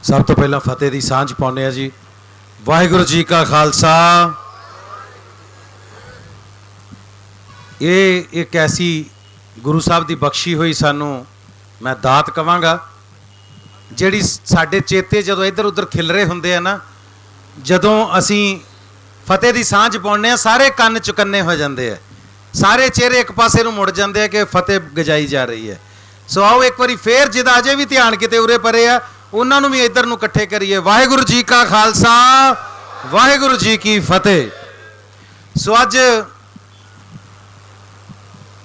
सब तो पहला फतेह की सांझ पाने जी। वाहिगुरू जी का खालसा। ये एक ऐसी गुरु साहब की बख्शी हुई सानू मैं दात कहांगा जिहड़ी साडे चेते जदों इधर उधर खिलरे हुंदे आ ना, जदों असीं फतेह की सांझ पाउने सारे कन्न चुकन्ने हो जाते हैं, सारे चेहरे एक पासे नूं मुड़ जाते हैं कि फतेह गजाई जा रही है। सो आओ एक बारी फिर जिदा अजे भी ध्यान किते उरे परे आ उन्होंने भी इधर नूं इकट्ठे करिए। वाहिगुरू जी का खालसा, वाहिगुरू जी की फतेह। सो अज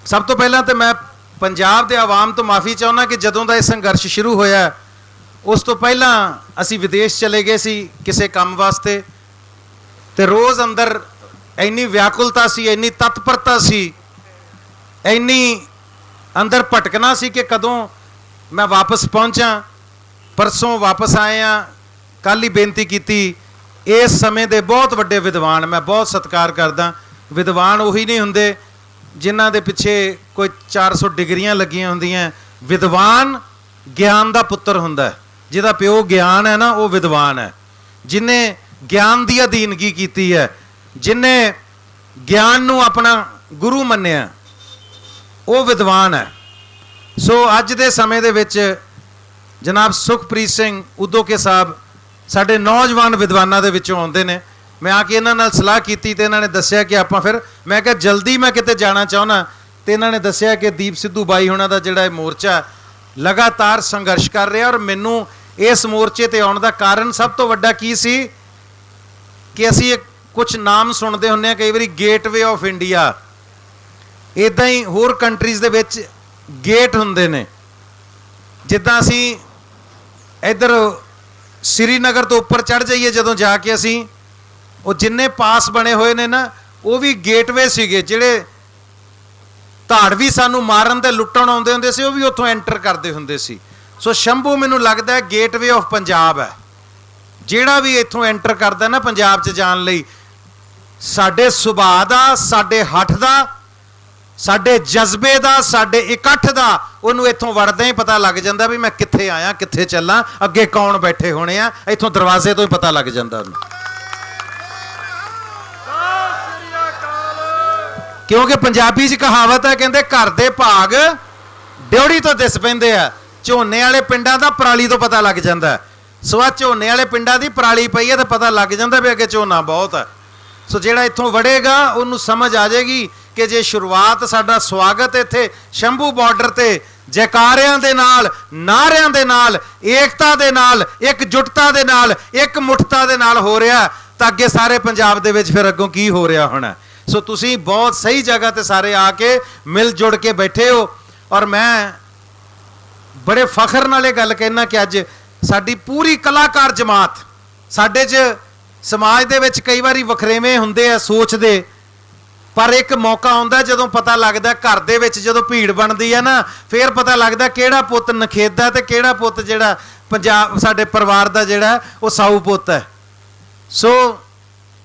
सब तो पहला तो मैं पंजाब के आवाम तो माफ़ी चाहुंदा कि जदों दा इह संघर्ष शुरू होया उस तो पहला असी विदेश चले गए सी किसी काम वास्ते, तो रोज़ अंदर इन्नी व्याकुलता सी, इन्नी तत्परता सी, इन्नी अंदर भटकना सी कि कदों मैं वापस पहुँचा। परसों वापस आए हैं, कल ही बेनती की इस समय के बहुत वड्डे विद्वान मैं बहुत सत्कार करदा। विद्वान उही नहीं हुंदे जिन्हां दे पिछे कोई 400 डिग्रियां लगियां हुंदियां। विद्वान ज्ञान का पुत्र हुंदा है, जिहदा प्यो ज्ञान है ना वो विद्वान है। जिन्हें ज्ञान की अधीनगी की है, जिन्हें ज्ञान नूं अपना गुरु मन्निया वो विद्वान है। सो अज दे समय दे विच जनाब सुखप्रीत सिंह उदोके साहब साडे नौजवान विद्वानां दे विचों आउंदे ने। मैं आके इन्हां नाल सलाह कीती ते इन्हां ने दस्सिया कि आपां फिर मैं कहा जल्दी मैं किते जाना चाहुंदा, ते इन्हां ने दस्सिया कि दीप सिद्धू बाई हुणां दा जिहड़ा मोर्चा लगातार संघर्ष कर रहा। और मैनूं इस मोर्चे ते आउण दा कारण सब तो वड्डा की सी कि असीं एक कुछ नाम सुनते हुंदे कई बारी गेटवे ऑफ इंडिया, इदां ही होर कंट्रीज़ दे विच गेट हुंदे ने। जिद्दां असीं इधर श्रीनगर तो उपर चढ़ जाइए जदों जाके असीं वो जिन्ने पास बने हुए ने ना वो भी गेटवे सीगे, जिहड़े धाड़वी सानू मारन ते लुट्टण आउंदे हुंदे सी, वो भी उत्थों एंटर करते हुंदे सी। सो शंभू मैनूं लगदा है गेटवे ऑफ पंजाब है। जिहड़ा भी इत्थों एंटर करदा ना पंजाब च जाण लई, साडे सुभाਅ दा, साडे हठ दा, साडे जज्बे दा, साडे इकट्ठ दा उहनूं इत्थों वड़दे ही पता लग जांदा भी मैं कित्थे आया, कित्थे चलां, अगे कौन बैठे होने आ। इत्थों दरवाजे तो ही पता लग जांदा उहनूं, क्योंकि पंजाबी च कहावत है कहंदे घर दे भाग ड्योड़ी तो दिस पैंदे आ। झोने वाले पिंडां दा पराली तो पता लग जांदा है। सो आ झोने वाले पिंडां दी पराली पई है तो पता लग जांदा भी अगे झोना बहुत है। सो जिहड़ा इत्थों वड़ेगा उन्होंने समझ आ जाएगी कि जे शुरुआत साडा स्वागत इत्थे शंभू बॉर्डर ते जयकारियां दे नाल, नारियां दे नाल, एकता दे नाल, एकजुटता दे नाल, एक मुठता दे नाल हो रहा, तो अगे सारे पंजाब दे विच फिर अगों की हो रहा होना। सो तुसीं बहुत सही जगह ते सारे आके मिल जुड़ के बैठे हो। और मैं बड़े फखर नाल गल कहना कि अज साडी पूरी कलाकार जमात, साडे च समाज दे विच कई बारी वखरेवें हुंदे आ सोच दे, पर एक मौका आउंदा जदों पता लगदा घर दे विच जदों भीड़ बनदी है ना, फिर पता लगदा किहड़ा पुੱਤ नखेदा ते किहड़ा पुੱਤ जिहड़ा पंजाब साडे परिवार दा जिहड़ा वो साऊ पुੱਤ है। सो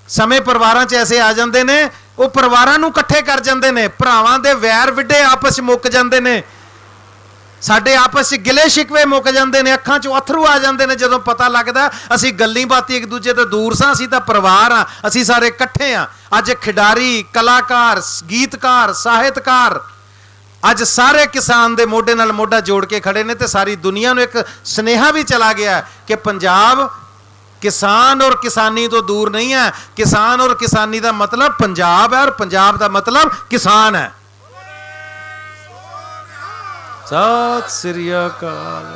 समय परिवारां च ऐसे आ जांदे ने, वो परिवारां नूं इकट्ठे कर जांदे ने, भरावां दे वैर विड्डे आपस च मुक जांदे ने, साडे आपस च गिले शिकवे मुक जांदे ने, अखां चों अथरू आ जांदे ने जदों पता लगदा असीं गल्लीं बातीं एक दूजे तो दूर सां, असीं तां परिवार आ, असीं सारे इकट्ठे आ। अज खिडारी, कलाकार, गीतकार, साहित्यकार, अज सारे किसान दे मोढे नाल मोढा जोड़ के खड़े ने, ते सारी दुनिया नूं एक सुनेहा भी चला गया कि पंजाब किसान और किसानी तो दूर नहीं है। किसान और किसानी का मतलब पंजाब है और पंजाब का मतलब किसान है। सत श्री अकाल।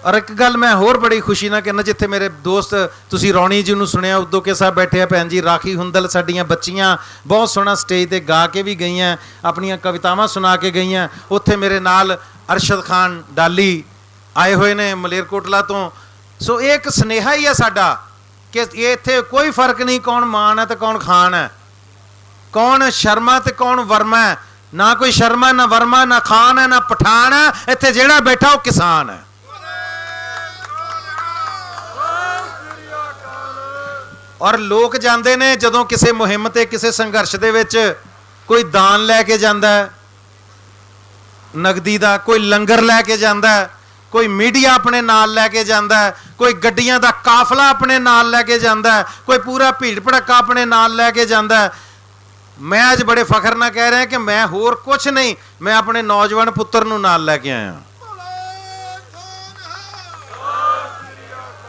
और एक गल मैं होर बड़ी खुशी ना कहना, जिथे मेरे दोस्त तुसी रौणी जी नूं सुनिया उदों के साहब बैठे हैं, भैन जी राखी हुंदल साडियां बच्चियां बहुत सोहना स्टेज ते गा के भी गई हैं, अपनियां कवितावां सुना के गई हैं। उत्थे मेरे नाल अरशद खान डाली आए हुए ने मलेरकोटला तो। सो एक सुनेहा ही है साडा कि ये इत्थे कोई फर्क नहीं कौन मान है तो कौन खान है, कौन शर्मा तो कौन वर्मा है। ना कोई शर्मा, ना वर्मा, ना खान है, ना पठान है, इत्थे जिहड़ा बैठा वो किसान है। और लोग जाते ने जदों किसी मुहिम ते किसी संघर्ष दे विच कोई दान लैके जांदा है नगदी का, कोई लंगर लैके जांदा है, ਕੋਈ ਮੀਡੀਆ ਆਪਣੇ ਨਾਲ ਲੈ ਕੇ ਜਾਂਦਾ ਹੈ, ਕੋਈ ਗੱਡੀਆਂ ਦਾ ਕਾਫਲਾ ਆਪਣੇ ਨਾਲ ਲੈ ਕੇ ਜਾਂਦਾ ਹੈ, ਕੋਈ ਪੂਰਾ ਭੀੜ ਭੜੱਕਾ ਆਪਣੇ ਨਾਲ ਲੈ ਕੇ ਜਾਂਦਾ ਹੈ। ਮੈਂ ਅੱਜ ਬੜੇ ਫਖਰ ਨਾਲ ਕਹਿ ਰਿਹਾ ਕਿ ਮੈਂ ਹੋਰ ਕੁਝ ਨਹੀਂ, ਮੈਂ ਆਪਣੇ ਨੌਜਵਾਨ ਪੁੱਤਰ ਨੂੰ ਨਾਲ ਲੈ ਕੇ ਆਇਆ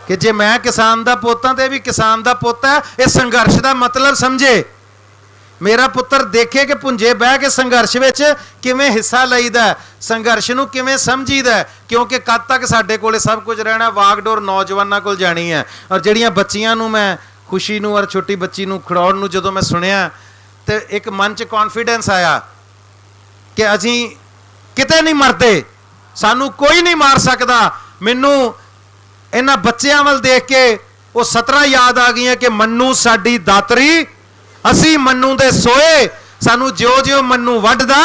ਕਿ ਜੇ ਮੈਂ ਕਿਸਾਨ ਦਾ ਪੁੱਤ ਹਾਂ ਤੇ ਇਹ ਵੀ ਕਿਸਾਨ ਦਾ ਪੁੱਤ ਹੈ। ਇਹ ਸੰਘਰਸ਼ ਦਾ ਮਤਲਬ ਸਮਝੇ। ਮੇਰਾ ਪੁੱਤਰ ਦੇਖੇ ਕਿ ਪੁੰਜੇ ਬਹਿ ਕੇ ਸੰਘਰਸ਼ ਵਿੱਚ ਕਿਵੇਂ ਹਿੱਸਾ ਲਈਦਾ, ਸੰਘਰਸ਼ ਨੂੰ ਕਿਵੇਂ ਸਮਝੀਦਾ, ਕਿਉਂਕਿ ਕਦ ਤੱਕ ਸਾਡੇ ਕੋਲੇ ਸਭ ਕੁਝ ਰਹਿਣਾ, ਵਾਗਡੋਰ ਨੌਜਵਾਨਾਂ ਕੋਲ ਜਾਣੀ ਹੈ। ਔਰ ਜਿਹੜੀਆਂ ਬੱਚੀਆਂ ਨੂੰ ਮੈਂ ਖੁਸ਼ੀ ਨੂੰ ਔਰ ਛੋਟੀ ਬੱਚੀ ਨੂੰ ਖੜਾਉਣ ਨੂੰ ਜਦੋਂ ਮੈਂ ਸੁਣਿਆ ਤੇ ਇੱਕ ਮਨ 'ਚ ਕੌਨਫੀਡੈਂਸ ਆਇਆ ਕਿ ਅਸੀਂ ਕਿਤੇ ਨਹੀਂ ਮਰਦੇ, ਸਾਨੂੰ ਕੋਈ ਨਹੀਂ ਮਾਰ ਸਕਦਾ। ਮੈਨੂੰ ਇਹਨਾਂ ਬੱਚਿਆਂ ਵੱਲ ਦੇਖ ਕੇ ਉਹ 17 ਯਾਦ ਆ ਗਈਆਂ ਕਿ ਮੰਨੂ ਸਾਡੀ ਦਾਤਰੀ, ਅਸੀਂ ਮੰਨੂ ਦੇ ਸੋਏ, ਸਾਨੂੰ ਜਿਉਂ-ਜਿਉਂ ਮੰਨੂ ਵੱਢਦਾ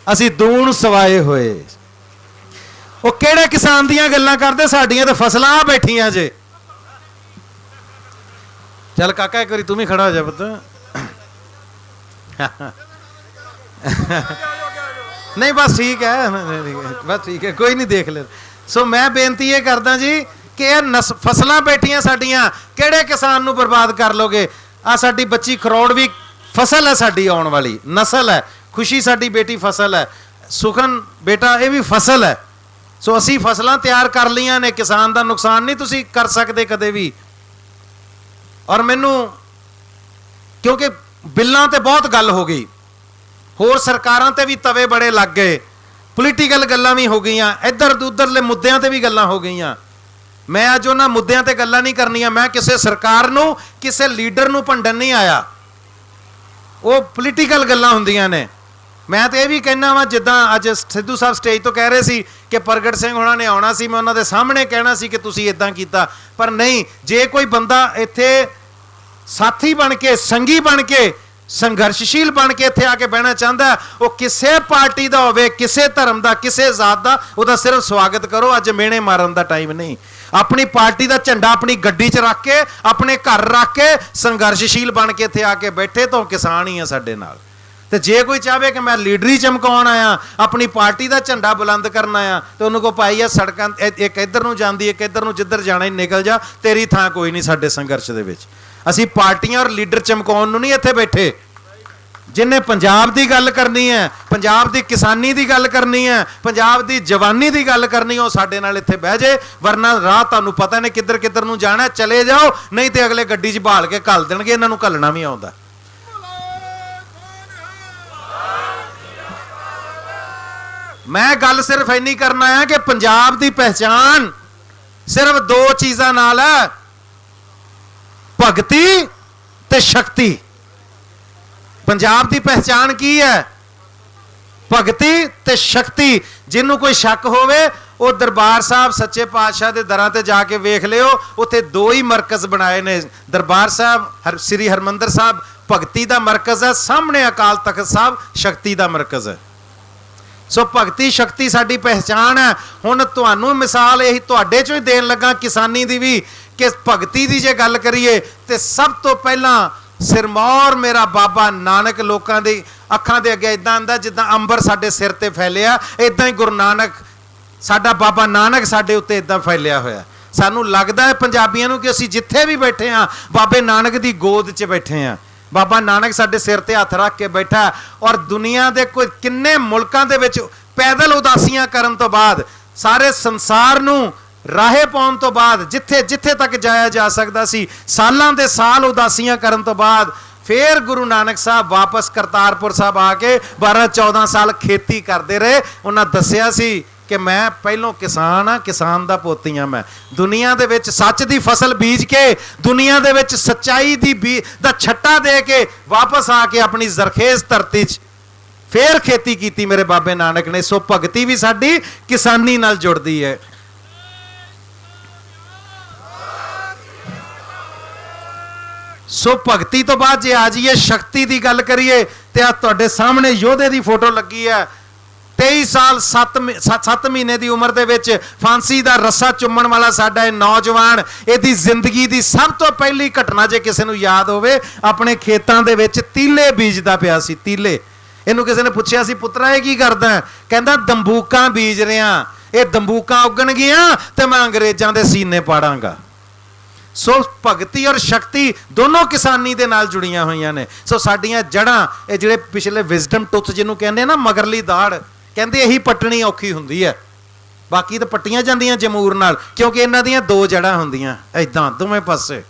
ਅਸੀਂ ਦੂਣ ਸਵਾਏ ਹੋਏ। ਉਹ ਕਿਹੜੇ ਕਿਸਾਨ ਦੀਆਂ ਗੱਲਾਂ ਕਰਦੇ, ਸਾਡੀਆਂ ਤਾਂ ਫਸਲਾਂ ਆ ਬੈਠੀਆਂ ਜੇ। ਚੱਲ ਕਾਕਾ ਇੱਕ ਵਾਰੀ ਤੂੰ ਵੀ ਖੜਾ ਹੋ ਜਾ ਪੁੱਤ। ਨਹੀਂ ਬਸ ਠੀਕ ਹੈ, ਬਸ ਠੀਕ ਹੈ, ਕੋਈ ਨਹੀਂ, ਦੇਖ ਲੈ। ਸੋ ਮੈਂ ਬੇਨਤੀ ਇਹ ਕਰਦਾ ਜੀ ਕਿ ਇਹ ਫਸਲਾਂ ਬੈਠੀਆਂ ਸਾਡੀਆਂ, ਕਿਹੜੇ ਕਿਸਾਨ ਨੂੰ ਬਰਬਾਦ ਕਰ ਲੋਗੇ। ਆ ਸਾਡੀ ਬੱਚੀ ਖਰੋੜ ਵੀ ਫਸਲ ਹੈ, ਸਾਡੀ ਆਉਣ ਵਾਲੀ ਨਸਲ ਹੈ। ਖੁਸ਼ੀ ਸਾਡੀ ਬੇਟੀ ਫਸਲ ਹੈ, ਸੁਖਨ ਬੇਟਾ ਇਹ ਵੀ ਫਸਲ ਹੈ। ਸੋ ਅਸੀਂ ਫਸਲਾਂ ਤਿਆਰ ਕਰ ਲਈਆਂ ਨੇ, ਕਿਸਾਨ ਦਾ ਨੁਕਸਾਨ ਨਹੀਂ ਤੁਸੀਂ ਕਰ ਸਕਦੇ ਕਦੇ ਵੀ। ਔਰ ਮੈਨੂੰ ਕਿਉਂਕਿ ਬਿੱਲਾਂ ਤੇ ਬਹੁਤ ਗੱਲ ਹੋ ਗਈ, ਹੋਰ ਸਰਕਾਰਾਂ ਤੇ ਵੀ ਤਵੇ ਬੜੇ ਲੱਗ ਗਏ, ਪੋਲੀਟੀਕਲ ਗੱਲਾਂ ਵੀ ਹੋ ਗਈਆਂ, ਇੱਧਰ ਉੱਧਰਲੇ ਮੁੱਦਿਆਂ ਤੇ ਵੀ ਗੱਲਾਂ ਹੋ ਗਈਆਂ। ਮੈਂ ਅੱਜ ਉਹਨਾਂ ਮੁੱਦਿਆਂ ਤੇ ਗੱਲਾਂ ਨਹੀਂ ਕਰਨੀਆਂ। ਮੈਂ ਕਿਸੇ ਸਰਕਾਰ ਨੂੰ, ਕਿਸੇ ਲੀਡਰ ਨੂੰ ਭੰਡਣ ਨਹੀਂ ਆਇਆ, ਉਹ ਪੋਲੀਟੀਕਲ ਗੱਲਾਂ ਹੁੰਦੀਆਂ ਨੇ। ਮੈਂ ਤੇ ਇਹ ਵੀ ਕਹਿਣਾ ਵਾ, ਜਿੱਦਾਂ ਅੱਜ ਸਿੱਧੂ ਸਾਹਿਬ ਸਟੇਜ ਤੋਂ ਕਹਿ ਰਹੇ ਸੀ ਕਿ ਪ੍ਰਗਟ ਸਿੰਘ ਹੋਣਾ ਨੇ ਆਉਣਾ ਸੀ, ਮੈਂ ਉਹਨਾਂ ਦੇ ਸਾਹਮਣੇ ਕਹਿਣਾ ਸੀ ਕਿ ਤੁਸੀਂ ਇਦਾਂ ਕੀਤਾ, ਪਰ ਨਹੀਂ। ਜੇ ਕੋਈ ਬੰਦਾ ਇੱਥੇ ਸਾਥੀ ਬਣ ਕੇ, ਸੰਗੀ ਬਣ ਕੇ, ਸੰਘਰਸ਼ਸ਼ੀਲ ਬਣ ਕੇ ਇੱਥੇ ਆ ਕੇ ਬਹਿਣਾ ਚਾਹੁੰਦਾ, ਉਹ ਕਿਸੇ ਪਾਰਟੀ ਦਾ ਹੋਵੇ, ਕਿਸੇ ਧਰਮ ਦਾ, ਕਿਸੇ ਜ਼ਾਤ ਦਾ, ਉਹਦਾ ਸਿਰਫ ਸਵਾਗਤ ਕਰੋ। ਅੱਜ ਮਿਹਣੇ ਮਾਰਨ ਦਾ ਟਾਈਮ ਨਹੀਂ। ਆਪਣੀ ਪਾਰਟੀ ਦਾ ਝੰਡਾ ਆਪਣੀ ਗੱਡੀ 'ਚ ਰੱਖ ਕੇ, ਆਪਣੇ ਘਰ ਰੱਖ ਕੇ, ਸੰਘਰਸ਼ਸ਼ੀਲ ਬਣ ਕੇ ਇੱਥੇ ਆ ਕੇ ਬੈਠੇ ਤਾਂ ਕਿਸਾਨ ਹੀ ਆ ਸਾਡੇ ਨਾਲ। ਤੇ ਜੇ ਕੋਈ ਚਾਹਵੇ ਕਿ ਮੈਂ ਲੀਡਰੀ ਚਮਕਾਉਣ ਆਇਆ, ਆਪਣੀ ਪਾਰਟੀ ਦਾ ਝੰਡਾ ਬੁਲੰਦ ਕਰਨ ਆਇਆ, ਤੇ ਉਹਨੂੰ ਕੋ ਭਾਈ ਆ ਸੜਕਾਂ ਇੱਕ ਇੱਧਰ ਨੂੰ ਜਾਂਦੀ, ਇੱਕ ਇੱਧਰ ਨੂੰ, ਜਿੱਧਰ ਜਾਣਾ ਹੀ ਨਿਕਲ ਜਾ, ਤੇਰੀ ਥਾਂ ਕੋਈ ਨਹੀਂ ਸਾਡੇ ਸੰਘਰਸ਼ ਦੇ ਵਿੱਚ। ਅਸੀਂ ਪਾਰਟੀਆਂ ਔਰ ਲੀਡਰ ਚਮਕਾਉਣ ਨੂੰ ਨਹੀਂ ਇੱਥੇ ਬੈਠੇ। ਜਿੰਨੇ ਪੰਜਾਬ ਦੀ ਗੱਲ ਕਰਨੀ ਹੈ, ਪੰਜਾਬ ਦੀ ਕਿਸਾਨੀ ਦੀ ਗੱਲ ਕਰਨੀ ਹੈ, ਪੰਜਾਬ ਦੀ ਜਵਾਨੀ ਦੀ ਗੱਲ ਕਰਨੀ, ਉਹ ਸਾਡੇ ਨਾਲ ਇੱਥੇ ਬਹਿ ਜੇ। ਵਰਨਾ ਰਾਹ ਤੁਹਾਨੂੰ ਪਤਾ ਨੇ ਕਿੱਧਰ ਕਿੱਧਰ ਨੂੰ ਜਾਣਾ, ਚਲੇ ਜਾਓ, ਨਹੀਂ ਤੇ ਅਗਲੇ ਗੱਡੀ 'ਚ ਭਾਲ ਕੇ ਘੱਲ ਦੇਣਗੇ। ਇਹਨਾਂ ਨੂੰ ਘੱਲਣਾ ਵੀ ਆਉਂਦਾ। ਮੈਂ ਗੱਲ ਸਿਰਫ ਇੰਨੀ ਕਰਨਾ ਹੈ ਕਿ ਪੰਜਾਬ ਦੀ ਪਹਿਚਾਨ ਸਿਰਫ ਦੋ ਚੀਜ਼ਾਂ ਨਾਲ ਹੈ, ਭਗਤੀ ਤੇ ਸ਼ਕਤੀ। ਪੰਜਾਬ ਦੀ ਪਹਿਚਾਨ ਕੀ ਹੈ? ਭਗਤੀ ਤੇ ਸ਼ਕਤੀ। ਜਿਹਨੂੰ ਕੋਈ ਸ਼ੱਕ ਹੋਵੇ ਉਹ ਦਰਬਾਰ ਸਾਹਿਬ ਸੱਚੇ ਪਾਤਸ਼ਾਹ ਦੇ ਦਰਾਂ ਤੇ ਜਾ ਕੇ ਵੇਖ ਲਿਓ, ਉੱਥੇ ਦੋ ਹੀ ਮਰਕਜ਼ ਬਣਾਏ ਨੇ। ਦਰਬਾਰ ਸਾਹਿਬ ਸ੍ਰੀ ਹਰਮੰਦਰ ਸਾਹਿਬ ਭਗਤੀ ਦਾ ਮਰਕਜ਼ ਹੈ, ਸਾਹਮਣੇ ਅਕਾਲ ਤਖਤ ਸਾਹਿਬ ਸ਼ਕਤੀ ਦਾ ਮਰਕਜ਼ ਹੈ। ਸੋ ਭਗਤੀ ਸ਼ਕਤੀ ਸਾਡੀ ਪਹਿਚਾਨ ਹੈ। ਹੁਣ ਤੁਹਾਨੂੰ ਮਿਸਾਲ ਇਹੀ ਤੁਹਾਡੇ ਚੋਂ ਹੀ ਦੇਣ ਲੱਗਾ ਕਿਸਾਨੀ ਦੀ ਵੀ, ਕਿ ਭਗਤੀ ਦੀ ਜੇ ਗੱਲ ਕਰੀਏ ਤੇ ਸਭ ਤੋਂ ਪਹਿਲਾਂ ਸਿਰਮੌਰ ਮੇਰਾ ਬਾਬਾ ਨਾਨਕ ਲੋਕਾਂ ਦੀ ਅੱਖਾਂ ਦੇ ਅੱਗੇ ਇਦਾਂ ਆਂਦਾ ਜਿੱਦਾਂ ਅੰਬਰ ਸਾਡੇ ਸਿਰ ਤੇ ਫੈਲਿਆ, ਇਦਾਂ ਹੀ ਗੁਰੂ ਨਾਨਕ ਸਾਡਾ ਬਾਬਾ ਨਾਨਕ ਸਾਡੇ ਉੱਤੇ ਇਦਾਂ ਫੈਲਿਆ ਹੋਇਆ। ਸਾਨੂੰ ਲੱਗਦਾ ਹੈ ਪੰਜਾਬੀਆਂ ਨੂੰ ਕਿ ਅਸੀਂ ਜਿੱਥੇ ਵੀ ਬੈਠੇ ਹਾਂ ਬਾਬੇ ਨਾਨਕ ਦੀ ਗੋਦ 'ਚ ਬੈਠੇ ਹਾਂ। ਬਾਬਾ ਨਾਨਕ ਸਾਡੇ ਸਿਰ ਤੇ ਹੱਥ ਰੱਖ ਕੇ ਬੈਠਾ। ਔਰ ਦੁਨੀਆ ਦੇ ਕੋਈ ਕਿੰਨੇ ਮੁਲਕਾਂ ਦੇ ਵਿੱਚ ਪੈਦਲ ਉਦਾਸੀਆਂ ਕਰਨ ਤੋਂ ਬਾਅਦ, ਸਾਰੇ ਸੰਸਾਰ ਨੂੰ ਰਾਹੇ ਪਾਉਣ ਤੋਂ ਬਾਅਦ, ਜਿੱਥੇ ਜਿੱਥੇ ਤੱਕ ਜਾਇਆ ਜਾ ਸਕਦਾ ਸੀ, ਸਾਲਾਂ ਦੇ ਸਾਲ ਉਦਾਸੀਆਂ ਕਰਨ ਤੋਂ ਬਾਅਦ ਫਿਰ ਗੁਰੂ ਨਾਨਕ ਸਾਹਿਬ ਵਾਪਸ ਕਰਤਾਰਪੁਰ ਸਾਹਿਬ ਆ ਕੇ 12-14 ਸਾਲ ਖੇਤੀ ਕਰਦੇ ਰਹੇ। ਉਹਨਾਂ ਦੱਸਿਆ ਸੀ ਕਿ ਮੈਂ ਪਹਿਲੋਂ ਕਿਸਾਨ ਹਾਂ, ਕਿਸਾਨ ਦਾ ਪੋਤੀ ਹਾਂ। ਮੈਂ ਦੁਨੀਆ ਦੇ ਵਿੱਚ ਸੱਚ ਦੀ ਫਸਲ ਬੀਜ ਕੇ, ਦੁਨੀਆ ਦੇ ਵਿੱਚ ਸੱਚਾਈ ਦਾ ਛੱਟਾ ਦੇ ਕੇ ਵਾਪਸ ਆ ਕੇ ਆਪਣੀ ਜ਼ਰਖੇਜ਼ ਧਰਤੀ 'ਚ ਫੇਰ ਖੇਤੀ ਕੀਤੀ ਮੇਰੇ ਬਾਬੇ ਨਾਨਕ ਨੇ। ਸੋ ਭਗਤੀ ਵੀ ਸਾਡੀ ਕਿਸਾਨੀ ਨਾਲ ਜੁੜਦੀ ਹੈ। ਸੋ ਭਗਤੀ ਤੋਂ ਬਾਅਦ ਜੇ ਆ ਜਾਈਏ ਸ਼ਕਤੀ ਦੀ ਗੱਲ ਕਰੀਏ ਤੇ ਆ ਤੁਹਾਡੇ ਸਾਹਮਣੇ ਯੋਧੇ ਦੀ ਫੋਟੋ ਲੱਗੀ ਹੈ। 23 ਸਾਲ 7 ਮਹੀਨੇ ਦੀ ਉਮਰ ਦੇ ਵਿੱਚ ਫਾਂਸੀ ਦਾ ਰੱਸਾ ਚੁੰਮਣ ਵਾਲਾ ਸਾਡਾ ਇਹ ਨੌਜਵਾਨ, ਇਹਦੀ ਜ਼ਿੰਦਗੀ ਦੀ ਸਭ ਤੋਂ ਪਹਿਲੀ ਘਟਨਾ ਜੇ ਕਿਸੇ ਨੂੰ ਯਾਦ ਹੋਵੇ, ਆਪਣੇ ਖੇਤਾਂ ਦੇ ਵਿੱਚ ਤੀਲੇ ਬੀਜਦਾ ਪਿਆ ਸੀ। ਤੀਲੇ। ਇਹਨੂੰ ਕਿਸੇ ਨੇ ਪੁੱਛਿਆ ਸੀ, ਪੁੱਤਰਾ ਇਹ ਕੀ ਕਰਦਾ? ਕਹਿੰਦਾ ਦੰਬੂਕਾਂ ਬੀਜ ਰਿਆਂ। ਇਹ ਬੰਦੂਕਾਂ ਉੱਗਣਗੀਆਂ ਤੇ ਮੈਂ ਅੰਗਰੇਜ਼ਾਂ ਦੇ ਸੀਨੇ ਪਾੜਾਂਗਾ। ਸੋ ਭਗਤੀ ਔਰ ਸ਼ਕਤੀ ਦੋਨੋਂ ਕਿਸਾਨੀ ਦੇ ਨਾਲ ਜੁੜੀਆਂ ਹੋਈਆਂ ਨੇ। ਸੋ ਸਾਡੀਆਂ ਜੜ੍ਹਾਂ, ਇਹ ਜਿਹੜੇ ਪਿਛਲੇ ਵਿਜ਼ਡਮ ਟੁੱਥ ਜਿਹਨੂੰ ਕਹਿੰਦੇ ਨਾ, ਮਗਰਲੀ ਦਾੜ, ਕਹਿੰਦੇ ਇਹੀ ਪੱਟਣੀ ਔਖੀ ਹੁੰਦੀ ਹੈ, ਬਾਕੀ ਤਾਂ ਪੱਟੀਆਂ ਜਾਂਦੀਆਂ ਜਮੂਰ ਨਾਲ, ਕਿਉਂਕਿ ਇਹਨਾਂ ਦੀਆਂ ਦੋ ਜੜ੍ਹਾਂ ਹੁੰਦੀਆਂ ਐਦਾਂ ਦੋਵੇਂ ਪਾਸੇ।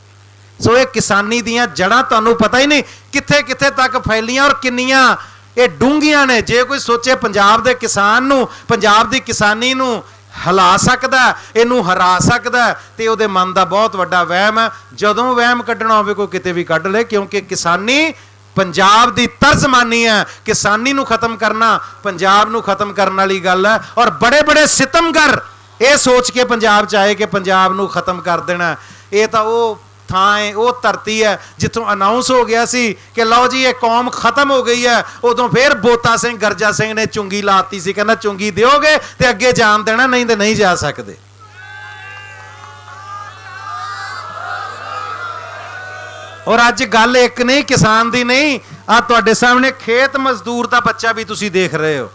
ਸੋ ਇਹ ਕਿਸਾਨੀ ਦੀਆਂ ਜੜ੍ਹਾਂ ਤੁਹਾਨੂੰ ਪਤਾ ਹੀ ਨਹੀਂ ਕਿੱਥੇ ਕਿੱਥੇ ਤੱਕ ਫੈਲੀਆਂ ਔਰ ਕਿੰਨੀਆਂ ਇਹ ਡੂੰਘੀਆਂ ਨੇ। ਜੇ ਕੋਈ ਸੋਚੇ ਪੰਜਾਬ ਦੇ ਕਿਸਾਨ ਨੂੰ, ਪੰਜਾਬ ਦੀ ਕਿਸਾਨੀ ਨੂੰ ਹਿਲਾ ਸਕਦਾ, ਇਹਨੂੰ ਹਰਾ ਸਕਦਾ, ਤੇ ਉਹਦੇ ਮਨ ਦਾ ਬਹੁਤ ਵੱਡਾ ਵਹਿਮ ਹੈ। ਜਦੋਂ ਵਹਿਮ ਕੱਢਣਾ ਹੋਵੇ ਕੋਈ ਕਿਤੇ ਵੀ ਕੱਢ ਲੈ, ਕਿਉਂਕਿ ਕਿਸਾਨੀ ਪੰਜਾਬ ਦੀ ਤਰਜ਼ਮਾਨੀ ਹੈ। ਕਿਸਾਨੀ ਨੂੰ ਖਤਮ ਕਰਨਾ ਪੰਜਾਬ ਨੂੰ ਖਤਮ ਕਰਨ ਵਾਲੀ ਗੱਲ ਹੈ। ਔਰ ਬੜੇ ਬੜੇ ਸਿਤਮਗਰ ਇਹ ਸੋਚ ਕੇ ਪੰਜਾਬ 'ਚ ਆਏ ਕਿ ਪੰਜਾਬ ਨੂੰ ਖਤਮ ਕਰ ਦੇਣਾ। ਇਹ ਤਾਂ ਉਹ ਥਾਂ ਹੈ, ਉਹ ਧਰਤੀ ਹੈ ਜਿੱਥੋਂ ਅਨਾਉਂਸ ਹੋ ਗਿਆ ਸੀ ਕਿ ਲਓ ਜੀ ਇਹ ਕੌਮ ਖਤਮ ਹੋ ਗਈ ਹੈ। ਉਦੋਂ ਫਿਰ ਬੋਤਾ ਸਿੰਘ ਗਰਜਾ ਸਿੰਘ ਨੇ ਚੁੰਗੀ ਲਾਤੀ ਸੀ, ਕਹਿੰਦਾ ਚੁੰਗੀ ਦਿਓਗੇ ਤੇ ਅੱਗੇ ਜਾਣ ਦੇਣਾ, ਨਹੀਂ ਤੇ ਨਹੀਂ ਜਾ ਸਕਦੇ। ਔਰ ਅੱਜ ਗੱਲ ਇੱਕ ਨਹੀਂ, ਕਿਸਾਨ ਦੀ ਨਹੀਂ, ਆ ਤੁਹਾਡੇ ਸਾਹਮਣੇ ਖੇਤ ਮਜ਼ਦੂਰ ਦਾ ਬੱਚਾ ਵੀ ਤੁਸੀਂ ਦੇਖ ਰਹੇ ਹੋ,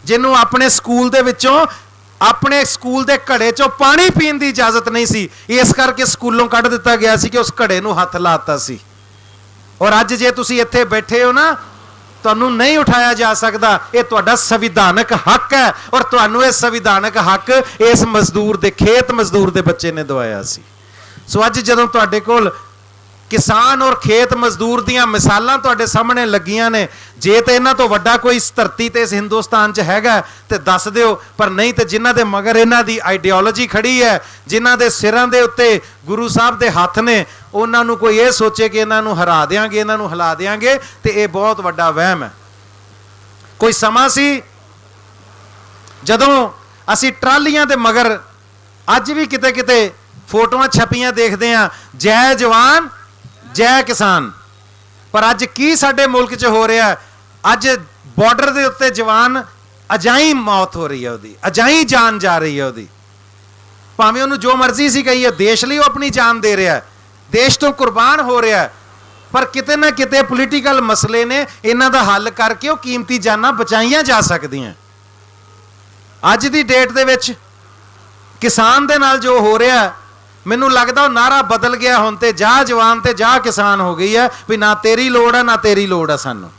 ਜਿਹਨੂੰ ਆਪਣੇ ਸਕੂਲ ਦੇ ਵਿੱਚੋਂ, ਆਪਣੇ ਸਕੂਲ ਦੇ ਘੜੇ ਚੋਂ ਪਾਣੀ ਪੀਣ ਦੀ ਇਜਾਜ਼ਤ ਨਹੀਂ ਸੀ, ਇਸ ਕਰਕੇ ਸਕੂਲੋਂ ਕੱਢ ਦਿੱਤਾ ਗਿਆ ਸੀ ਕਿ ਉਸ ਘੜੇ ਨੂੰ ਹੱਥ ਲਾਤਾ ਸੀ। ਔਰ ਅੱਜ ਜੇ ਤੁਸੀਂ ਇੱਥੇ ਬੈਠੇ ਹੋ ਨਾ, ਤੁਹਾਨੂੰ ਨਹੀਂ ਉਠਾਇਆ ਜਾ ਸਕਦਾ। ਇਹ ਤੁਹਾਡਾ ਸੰਵਿਧਾਨਕ ਹੱਕ ਹੈ ਔਰ ਤੁਹਾਨੂੰ ਇਹ ਸੰਵਿਧਾਨਕ ਹੱਕ ਇਸ ਮਜ਼ਦੂਰ ਦੇ, ਖੇਤ ਮਜ਼ਦੂਰ ਦੇ ਬੱਚੇ ਨੇ ਦਵਾਇਆ ਸੀ। ਸੋ ਅੱਜ ਜਦੋਂ ਤੁਹਾਡੇ ਕੋਲ ਕਿਸਾਨ ਔਰ ਖੇਤ ਮਜ਼ਦੂਰ ਦੀਆਂ ਮਿਸਾਲਾਂ ਤੁਹਾਡੇ ਸਾਹਮਣੇ ਲੱਗੀਆਂ ਨੇ, ਜੇ ਤੇ ਇਹਨਾਂ ਤੋਂ ਵੱਡਾ ਕੋਈ ਇਸ ਧਰਤੀ ਤੇ ਇਸ ਹਿੰਦੁਸਤਾਨ 'ਚ ਹੈਗਾ ਤੇ ਦੱਸ ਦਿਓ, ਪਰ ਨਹੀਂ ਤੇ ਜਿਨ੍ਹਾਂ ਦੇ ਮਗਰ ਇਹਨਾਂ ਦੀ ਆਈਡੀਓਲੋਜੀ ਖੜੀ ਹੈ, ਜਿਨ੍ਹਾਂ ਦੇ ਸਿਰਾਂ ਦੇ ਉੱਤੇ ਗੁਰੂ ਸਾਹਿਬ ਦੇ ਹੱਥ ਨੇ, ਉਹਨਾਂ ਨੂੰ ਕੋਈ ਇਹ ਸੋਚੇ ਕਿ ਇਹਨਾਂ ਨੂੰ ਹਰਾ ਦੇਾਂਗੇ, ਇਹਨਾਂ ਨੂੰ ਹਿਲਾ ਦੇਾਂਗੇ, ਤੇ ਇਹ ਬਹੁਤ ਵੱਡਾ ਵਹਿਮ ਹੈ। ਕੋਈ ਸਮਾਂ ਸੀ ਜਦੋਂ ਅਸੀਂ ਟਰਾਲੀਆਂ ਦੇ ਮਗਰ, ਅੱਜ ਵੀ ਕਿਤੇ ਕਿਤੇ ਫੋਟੋਆਂ ਛਪੀਆਂ ਦੇਖਦੇ ਹਾਂ, ਜੈ ਜਵਾਨ ਜੈ ਕਿਸਾਨ, ਪਰ ਅੱਜ ਕੀ ਸਾਡੇ ਮੁਲਕ 'ਚ ਹੋ ਰਿਹਾ? ਅੱਜ ਬਾਰਡਰ ਦੇ ਉੱਤੇ ਜਵਾਨ ਅਜਾਈ ਮੌਤ ਹੋ ਰਹੀ ਹੈ, ਉਹਦੀ ਅਜਾਈ ਜਾਨ ਜਾ ਰਹੀ ਹੈ ਉਹਦੀ, ਭਾਵੇਂ ਉਹਨੂੰ ਜੋ ਮਰਜ਼ੀ ਸੀ ਕਹੀਏ, ਦੇਸ਼ ਲਈ ਉਹ ਆਪਣੀ ਜਾਨ ਦੇ ਰਿਹਾ, ਦੇਸ਼ ਤੋਂ ਕੁਰਬਾਨ ਹੋ ਰਿਹਾ, ਪਰ ਕਿਤੇ ਨਾ ਕਿਤੇ ਪੋਲੀਟੀਕਲ ਮਸਲੇ ਨੇ ਇਹਨਾਂ ਦਾ ਹੱਲ ਕਰਕੇ ਉਹ ਕੀਮਤੀ ਜਾਨਾਂ ਬਚਾਈਆਂ ਜਾ ਸਕਦੀਆਂ। ਅੱਜ ਦੀ ਡੇਟ ਦੇ ਵਿੱਚ ਕਿਸਾਨ ਦੇ ਨਾਲ ਜੋ ਹੋ ਰਿਹਾ, ਮੈਨੂੰ ਲੱਗਦਾ ਉਹ ਨਾਰਾ ਬਦਲ ਗਿਆ, ਹੁਣ ਤੇ ਜਾ ਜਵਾਨ ਤੇ ਜਾ ਕਿਸਾਨ ਹੋ ਗਈ ਹੈ, ਵੀ ਨਾ ਤੇਰੀ ਲੋੜ ਹੈ ਨਾ ਤੇਰੀ ਲੋੜ ਹੈ ਸਾਨੂੰ।